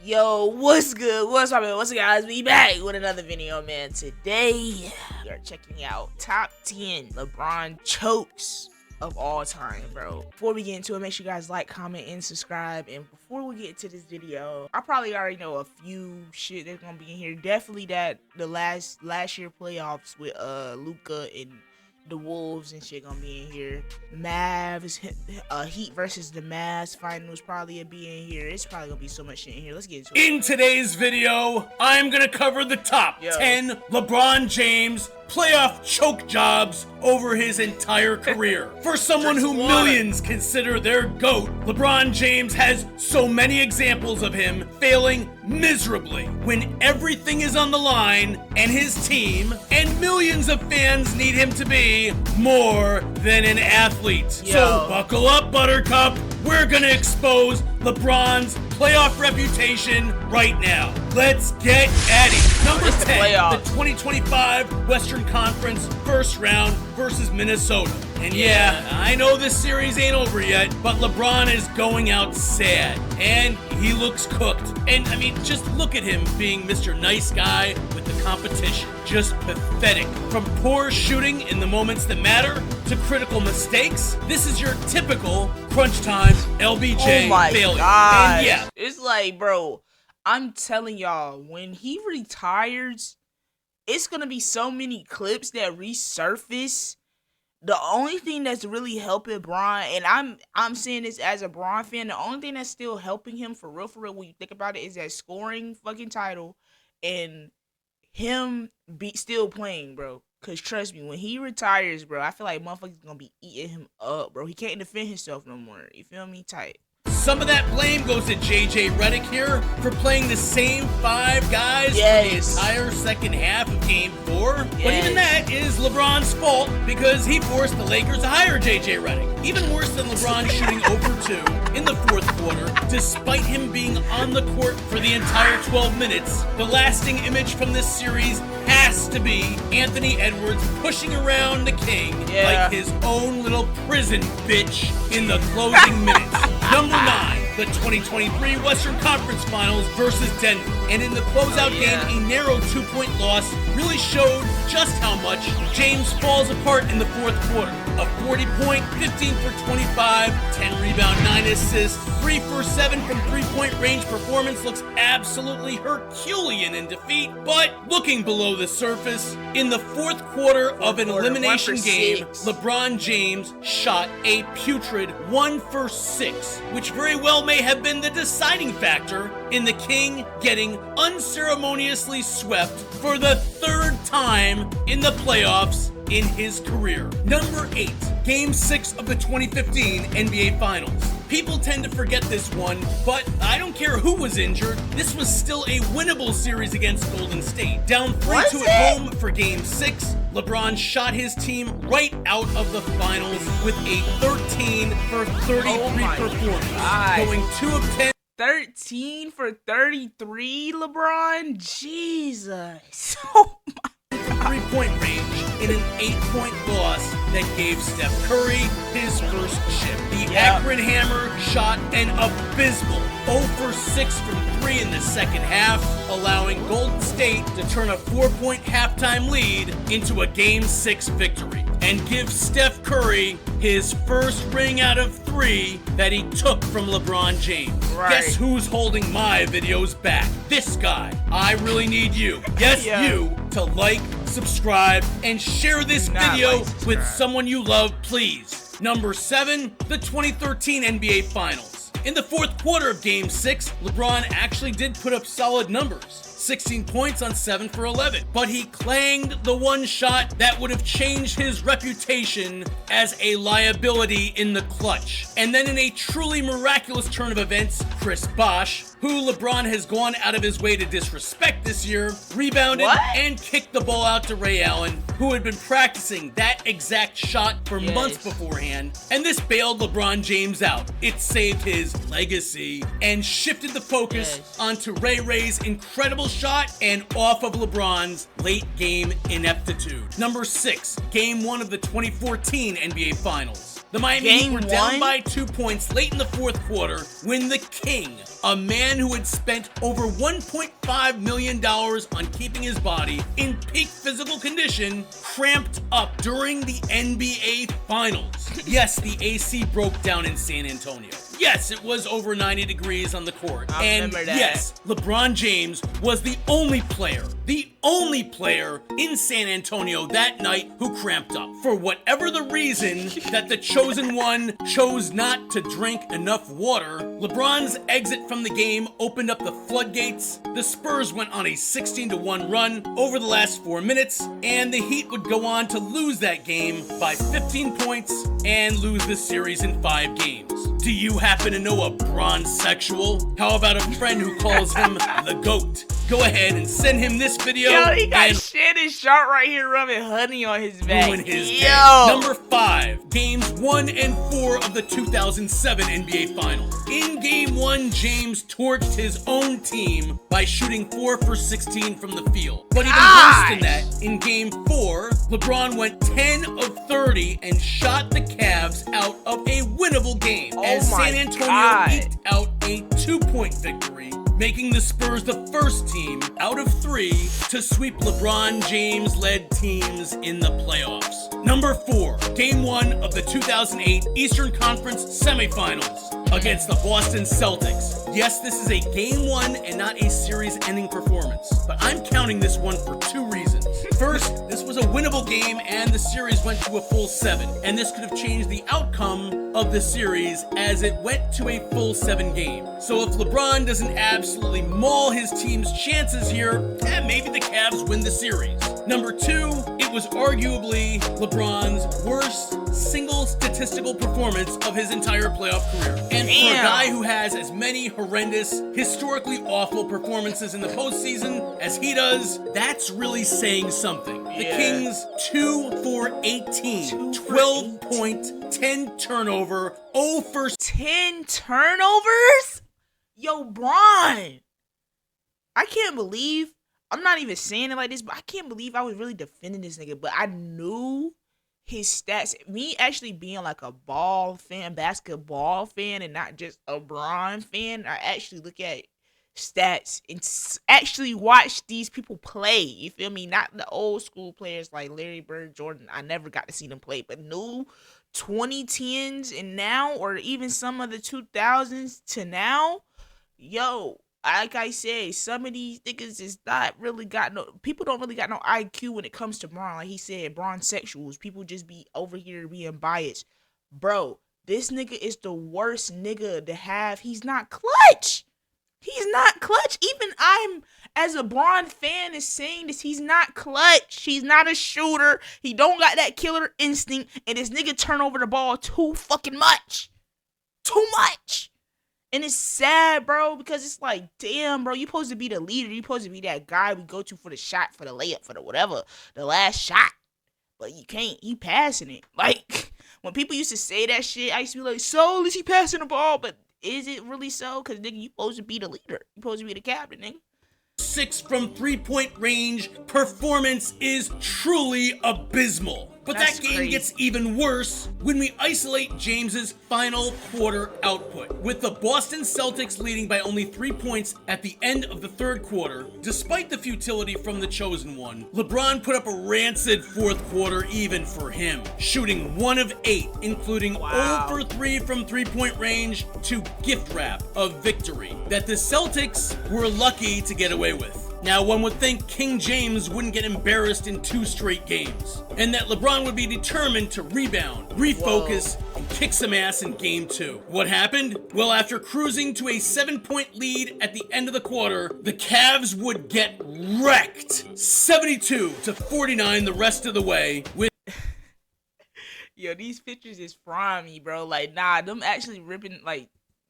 Yo, what's good? What's up, man? What's up, guys? We back with another video, man. Today, we are checking out top 10 LeBron chokes of all time, bro. Before we get into it, make sure you guys like, comment, and subscribe. And before we get into this video, I probably already know a few shit that's gonna be in here. Definitely that the last year playoffs with Luka and the Wolves and shit gonna be in here. Mavs, Heat versus the Mavs finals probably will be in here. It's probably gonna be so much shit in here. Let's get into it. In today's video, I'm gonna cover the top 10 LeBron James playoff choke jobs over his entire career. For someone who millions consider their GOAT, LeBron James has so many examples of him failing miserably when everything is on the line and his team and millions of fans need him to be more than an athlete. So buckle up, Buttercup. We're gonna expose LeBron's playoff reputation right now. Let's get at it. Number 10, the 2025 Western Conference first round versus Minnesota. And yeah, I know this series ain't over yet, but LeBron is going out sad, and he looks cooked. And I mean, just look at him being Mr. Nice Guy with the competition. Just pathetic. From poor shooting in the moments that matter to critical mistakes, this is your typical crunch time LBJ failure. And yeah, it's like, bro, I'm telling y'all, when he retires, it's gonna be so many clips that resurface. The only thing that's really helping Bron, and I'm saying this as a Bron fan, the only thing that's still helping him for real when you think about it is that scoring fucking title and him still playing, bro. Cause trust me, when he retires, bro, I feel like motherfuckers gonna be eating him up, bro. He can't defend himself no more. You feel me? Tight. Some of that blame goes to JJ Redick here for playing the same 5 guys for the entire second half of Game 4. But even that is LeBron's fault because he forced the Lakers to hire JJ Redick. Even worse than LeBron shooting over 2 in the fourth quarter, despite him being on the court for the entire 12 minutes, the lasting image from this series has to be Anthony Edwards pushing around the king like his own little prison bitch in the closing minutes. Number 9, the 2023 Western Conference Finals versus Denver. And in the closeout game, a narrow 2-point loss really showed just how much James falls apart in the fourth quarter. A 40-point, 15 for 25, 10 rebound, 9 assists, 3 for 7 from 3-point range performance looks absolutely Herculean in defeat. But looking below the surface, in the fourth quarter of an elimination game, LeBron James shot a putrid 1 for 6, which very well may have been the deciding factor in the King getting unceremoniously swept for the 3rd time in the playoffs in his career. Number 8, Game 6 of the 2015 NBA Finals. People tend to forget this one, but I don't care who was injured, this was still a winnable series against Golden State. Down 3-2 at home for Game 6, LeBron shot his team right out of the finals with a 13 for 33 performance, going 2 of 10. 13 for 33, LeBron? Jesus. Oh my. 3-point range in an 8-point loss that gave Steph Curry his first chip. The Akron Hammer shot an abysmal 0 for 6 from 3 in the second half, allowing Golden State to turn a 4-point halftime lead into a Game 6 victory and give Steph Curry his first ring out of 3 that he took from LeBron James. Guess who's holding my videos back? This guy. I really need you. Yes, you, to like, subscribe, and share this video with someone you love, please. Number 7, the 2013 NBA Finals. In the fourth quarter of Game 6, LeBron actually did put up solid numbers. 16 points on 7 for 11. But he clanged the one shot that would have changed his reputation as a liability in the clutch. And then in a truly miraculous turn of events, Chris Bosh, who LeBron has gone out of his way to disrespect this year, rebounded and kicked the ball out to Ray Allen, who had been practicing that exact shot for months beforehand. And this bailed LeBron James out. It saved his legacy and shifted the focus onto Ray's incredible shot and off of LeBron's late game ineptitude. Number 6, Game 1 of the 2014 NBA Finals. The Miami Heat were down by 2 points late in the fourth quarter when the King, a man who had spent over $1.5 million on keeping his body in peak physical condition, cramped up during the NBA Finals. Yes, the AC broke down in San Antonio. Yes, it was over 90 degrees on the court. And yes, LeBron James was the only player in San Antonio that night who cramped up. For whatever the reason that the chosen one chose not to drink enough water, LeBron's exit from the game opened up the floodgates. The Spurs went on a 16-1 run over the last 4 minutes, and the Heat would go on to lose that game by 15 points and lose the series in 5 games. Do you happen to know a bronzesexual? How about a friend who calls him the GOAT? Go ahead and send him this video. Yo, he got Shannon Sharp right here rubbing honey on his back. Ruin his day. Number 5, games 1 and 4 of the 2007 NBA Finals. In game 1, James torched his own team by shooting 4 for 16 from the field. But even worse than that, in game 4, LeBron went 10 of 30 and shot the Cavs out of a winnable game as San Antonio eked out a 2-point victory, making the Spurs the first team out of 3 to sweep LeBron James-led teams in the playoffs. Number 4, Game 1 of the 2008 Eastern Conference Semifinals against the Boston Celtics. Yes, this is a Game 1 and not a series-ending performance, but I'm counting this one for 2 reasons. First, this was a winnable game and the series went to a full 7, and this could have changed the outcome of the series as it went to a full 7 game. So if LeBron doesn't absolutely maul his team's chances here, maybe the Cavs win the series. Number 2, it was arguably LeBron's worst single statistical performance of his entire playoff career. And for a guy who has as many horrendous, historically awful performances in the postseason as he does, that's really saying something. The Kings 2 for 18, 12 point, 10 turnover, 0 for 10 turnovers? Yo, Bron, I can't believe, I'm not even saying it like this, but I can't believe I was really defending this nigga, but I knew his stats. Me actually being like a basketball fan, and not just a Bron fan, I actually look at stats and actually watch these people play. You feel me? Not the old school players like Larry Bird, Jordan. I never got to see them play, but new 2010s and now, or even some of the 2000s to now, yo, like I said, some of these niggas is not really people don't really got no IQ when it comes to Bron. Like he said, bronzesexuals. People just be over here being biased. Bro, this nigga is the worst nigga to have. He's not clutch. He's not clutch. Even I'm, as a Bron fan, is saying this. He's not clutch. He's not a shooter. He don't got that killer instinct. And this nigga turn over the ball too fucking much. Too much. And it's sad, bro, because it's like, damn, bro, you supposed to be the leader. You supposed to be that guy we go to for the shot, for the layup, for the whatever, the last shot. But you can't. He passing it. Like, when people used to say that shit, I used to be like, so is he passing the ball? But is it really so? Because, nigga, you supposed to be the leader. You supposed to be the captain, nigga. 6 from 3-point range performance is truly abysmal. But that game gets even worse when we isolate James's final quarter output. With the Boston Celtics leading by only 3 points at the end of the third quarter, despite the futility from the chosen one, LeBron put up a rancid fourth quarter even for him, shooting 1 of 8, including 0 for 3 from 3-point range to gift wrap a victory that the Celtics were lucky to get away with. Now, one would think King James wouldn't get embarrassed in 2 straight games, and that LeBron would be determined to rebound, refocus, and kick some ass in Game 2. What happened? Well, after cruising to a 7-point lead at the end of the quarter, the Cavs would get wrecked, 72-49 the rest of the way, with yo, these pictures is from me, bro. Like, nah, them actually ripping, like,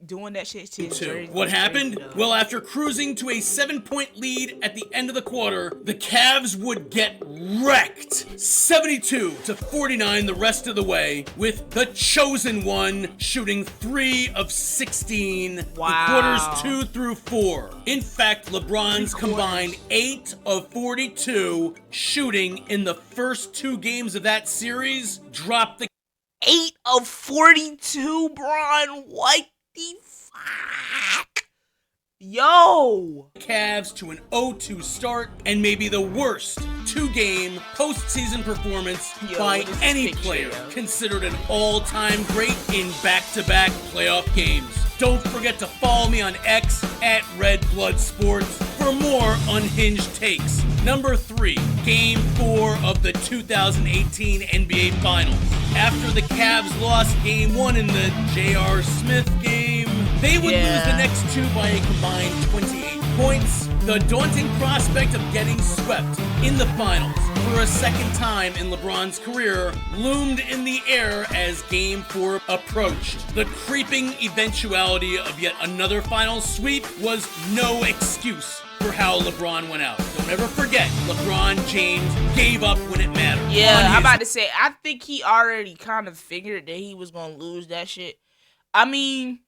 doing that shit to his jersey. What happened? Well, after cruising to a 7-point lead at the end of the quarter, the Cavs would get wrecked, 72-49 the rest of the way, with the chosen one shooting 3 of 16 in quarters 2 through 4. In fact, LeBron's combined 8 of 42 shooting in the first 2 games of that series dropped the 8 of 42, Bron. What the fuck? Yo. Cavs to an 0-2 start and maybe the worst two-game postseason performance by any player considered an all-time great in back-to-back playoff games. Don't forget to follow me on X at Red Blood Sports for more unhinged takes. Number 3, Game 4 of the 2018 NBA Finals. After the Cavs lost Game 1 in the J.R. Smith game, they would lose the next two by a combined 28 points. The daunting prospect of getting swept in the finals for a second time in LeBron's career loomed in the air as Game 4 approached. The creeping eventuality of yet another finals sweep was no excuse for how LeBron went out. Don't ever forget, LeBron James gave up when it mattered. Yeah, I'm about to say, I think he already kind of figured that he was going to lose that shit. I mean,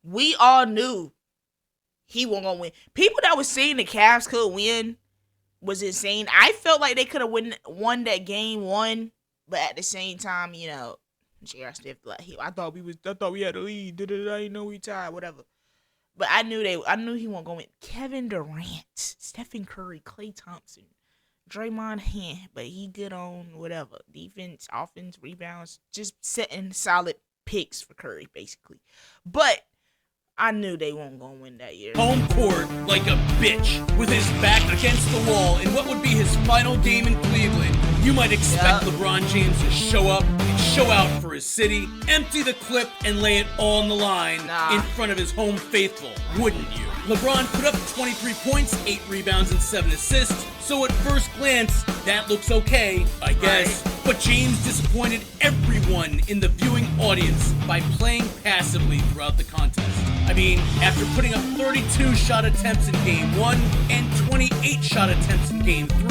we all knew he wasn't going to win. People that was saying the Cavs could win was insane. I felt like they could have won that Game 1, but at the same time, you know, J.R. Smith, like, I thought we had the lead. I didn't know we tied, whatever. But I knew he wasn't going to win. Kevin Durant, Stephen Curry, Klay Thompson, Draymond but he good on whatever. Defense, offense, rebounds, just setting solid picks for Curry, basically. But I knew they weren't going to win that year. Home court like a bitch with his back against the wall in what would be his final game in Cleveland. You might expect LeBron James to show up and show out for his city, empty the clip, and lay it all on the line in front of his home faithful, wouldn't you? LeBron put up 23 points, 8 rebounds, and 7 assists, so at first glance, that looks okay, I guess. Right. But James disappointed everyone in the viewing audience by playing passively throughout the contest. I mean, after putting up 32 shot attempts in Game 1 and 28 shot attempts in Game 3,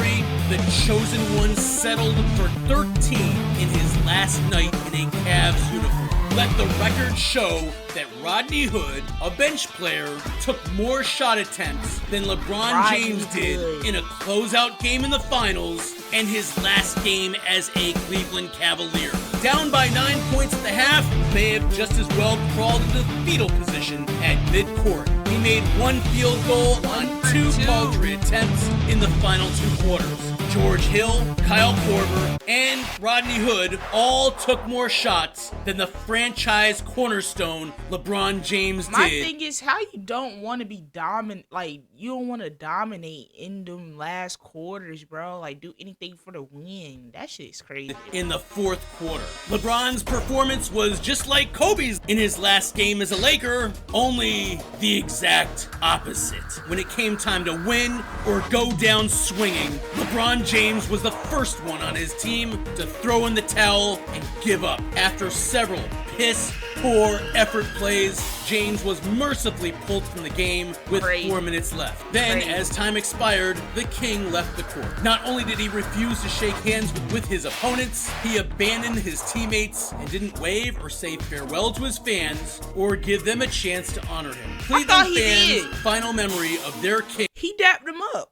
the chosen one settled for 13 in his last night in a Cavs uniform. Let the record show that Rodney Hood, a bench player, took more shot attempts than LeBron James did in a closeout game in the finals and his last game as a Cleveland Cavalier. Down by 9 points at the half, may have just as well crawled into fetal position at midcourt. He made 1 field goal on 2 paltry attempts in the final 2 quarters. George Hill, Kyle Korver, and Rodney Hood all took more shots than the franchise cornerstone LeBron James did. My thing is how you don't want to be dominant, like you don't want to dominate in them last quarters, bro. Like do anything for the win. That shit's crazy. In the 4th quarter, LeBron's performance was just like Kobe's in his last game as a Laker, only the exact opposite. When it came time to win or go down swinging, LeBron James was the first one on his team to throw in the towel and give up. After several piss-poor effort plays, James was mercifully pulled from the game with 4 minutes left. Then, as time expired, the King left the court. Not only did he refuse to shake hands with his opponents, he abandoned his teammates and didn't wave or say farewell to his fans or give them a chance to honor him. Cleveland fans' final memory of their King. He dapped him up.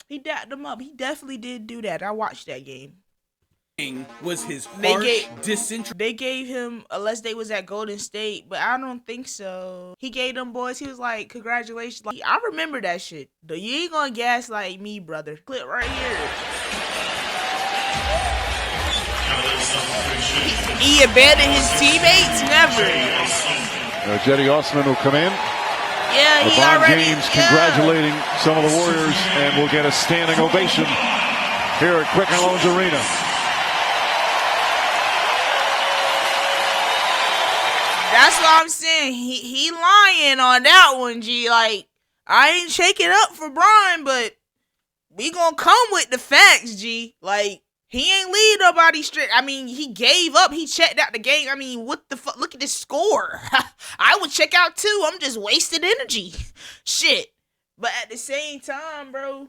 He definitely did do that. I watched that game. Was his harsh disinterest. They gave him, unless they was at Golden State, but I don't think so. He gave them boys, he was like, congratulations. Like, I remember that shit. You ain't gonna gaslight me, brother. Clip right here. He abandoned his teammates? Never. Jetty Osman will come in. Yeah, LeBron James congratulating some of the Warriors, and we'll get a standing ovation here at Quicken Loans Arena. That's what I'm saying. He lying on that one, G. Like, I ain't shaking up for Brian, but we gonna come with the facts, G. Like, he ain't lead nobody straight. I mean, he gave up. He checked out the game. I mean, what the fuck? Look at this score. I would check out too. I'm just wasting energy. Shit. But at the same time, bro,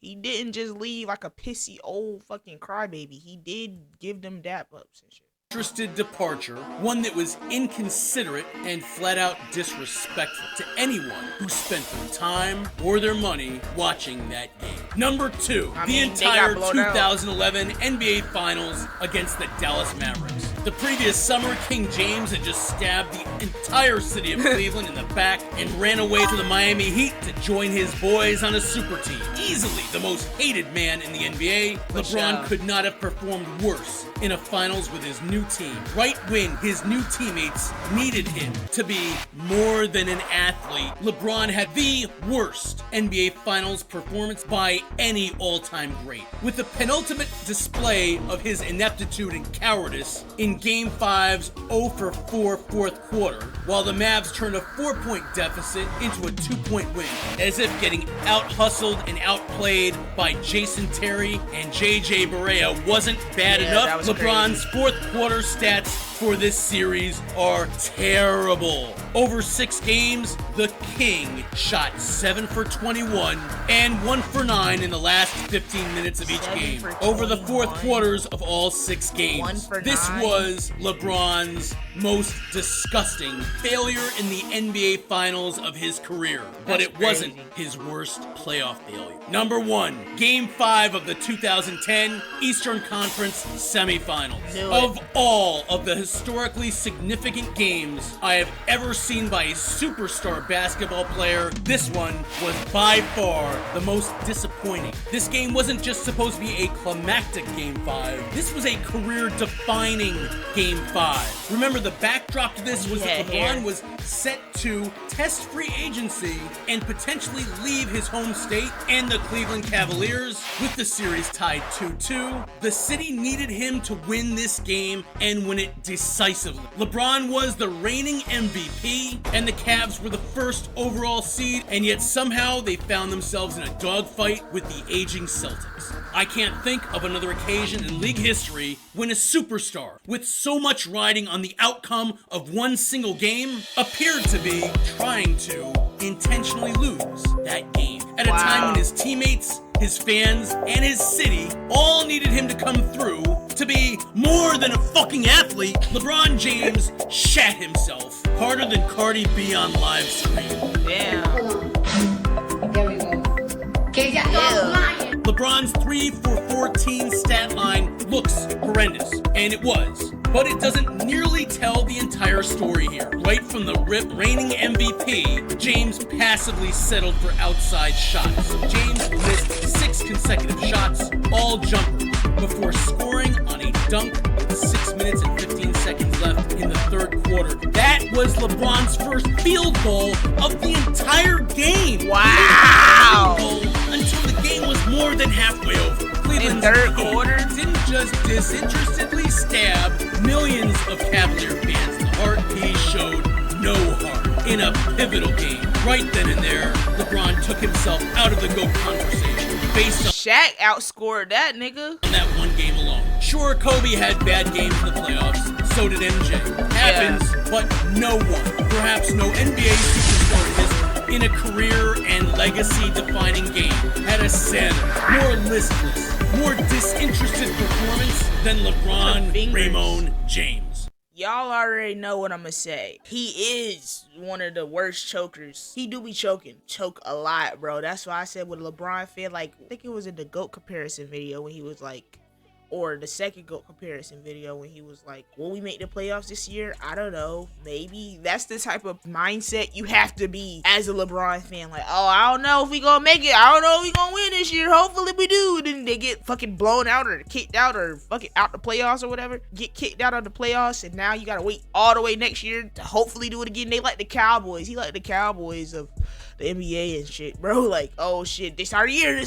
he didn't just leave like a pissy old fucking crybaby. He did give them dap ups and shit. disinterested departure, one that was inconsiderate and flat out disrespectful to anyone who spent their time or their money watching that game. Number 2, the entire 2011 NBA Finals against the Dallas Mavericks. The previous summer, King James had just stabbed the entire city of Cleveland in the back and ran away to the Miami Heat to join his boys on a super team. Easily the most hated man in the NBA, LeBron could not have performed worse in a finals with his new team. Right when his new teammates needed him to be more than an athlete, LeBron had the worst NBA Finals performance by any all-time great. With the penultimate display of his ineptitude and cowardice in Game 5's 0-for-4 fourth quarter, while the Mavs turned a 4-point deficit into a 2-point win, as if getting out-hustled and outplayed by Jason Terry and JJ Barea wasn't bad enough. LeBron's fourth quarter stats for this series are terrible. Over 6 games, the King shot 7 for 21 and 1 for 9 in the last 15 minutes of each game. Over the fourth quarters of all 6 games. This was LeBron's most disgusting failure in the NBA Finals of his career, but it wasn't his worst playoff failure. Number 1, Game 5 of the 2010 Eastern Conference semifinals. Of all of the historically significant games I have ever seen by a superstar basketball player, this one was by far the most disappointing. This game wasn't just supposed to be a climactic Game 5. This was a career-defining Game 5. Remember, the backdrop to this was that LeBron was set to test free agency and potentially leave his home state and the Cleveland Cavaliers. With the series tied 2-2, the city needed him to win this game and win it decisively. LeBron was the reigning MVP and the Cavs were the first overall seed, and yet somehow they found themselves in a dogfight with the aging Celtics. I can't think of another occasion in league history when a superstar with so much riding on the outcome of one single game appeared to be trying to intentionally lose that game. At a time when his teammates, his fans, and his city all needed him to come through to be more than a fucking athlete, LeBron James shat himself harder than Cardi B on live stream. Damn. There we go. LeBron's 3 for 14 stat line looks horrendous, and it was. But it doesn't nearly tell the entire story here. Right from the rip, reigning MVP, James passively settled for outside shots. James missed 6 consecutive shots, all jumpers, before scoring on a dunk with 6 minutes and 15 seconds left in the third quarter. That was LeBron's first field goal of the entire game. Wow! Until the game was more than halfway over. Cleveland's third quarter didn't just disinterestedly stab millions of Cavalier fans in the heart. He showed no heart in a pivotal game. Right then and there, LeBron took himself out of the GOAT conversation based on Shaq outscored that nigga on that one game alone. Sure, Kobe had bad games in the playoffs, so did MJ. Happens, but no one, perhaps no NBA superstar in history, in a career and legacy-defining game, had a sadder, more listless, more disinterested performance than LeBron Raymond James. Y'all already know what I'm gonna say. He is one of the worst chokers. He do be choke a lot, bro. That's why I said with LeBron fan, like, I think it was in the GOAT comparison video when he was like, or the second GOAT comparison video when he was like, will we make the playoffs this year? I don't know. Maybe. That's the type of mindset you have to be as a LeBron fan. Like, oh, I don't know if we gonna make it. I don't know if we gonna win this year. Hopefully we do. And then they get fucking blown out or kicked out or fucking out the playoffs or whatever. Get kicked out of the playoffs, and now you gotta wait all the way next year to hopefully do it again. They like the Cowboys. He like the Cowboys of the NBA and shit, bro. Like, oh shit, this our year.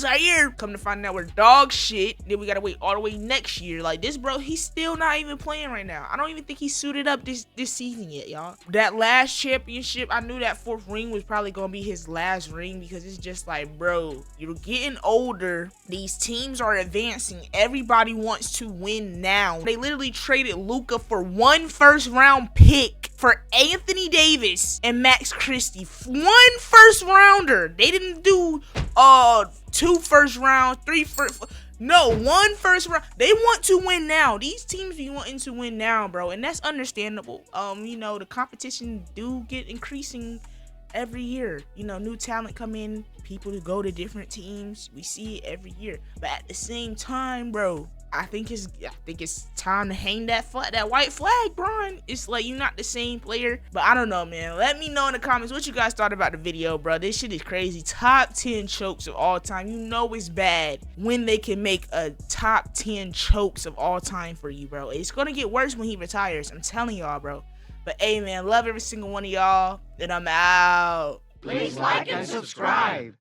Come to find out we're dog shit. Then we gotta wait all the way next year. Like, this bro, he's still not even playing right now. I don't even think he's suited up this season yet, y'all. That last championship, I knew that 4th ring was probably gonna be his last ring, because it's just like, bro, you're getting older. These teams are advancing. Everybody wants to win now. They literally traded Luka for 1 first-round pick for Anthony Davis and Max Christie. 1 first rounder. They didn't do 2 first rounds, 3 first. No, one first round. They want to win now. These teams be wanting to win now, bro, and that's understandable. You know, the competition do get increasing every year. You know, new talent come in, people to go to different teams. We see it every year. But at the same time, bro, I think it's time to hang that white flag, Bron. It's like you're not the same player. But I don't know, man. Let me know in the comments what you guys thought about the video, bro. This shit is crazy. Top 10 chokes of all time. You know it's bad when they can make a top 10 chokes of all time for you, bro. It's gonna get worse when he retires. I'm telling y'all, bro. But hey, man, love every single one of y'all. And I'm out. Please like and subscribe.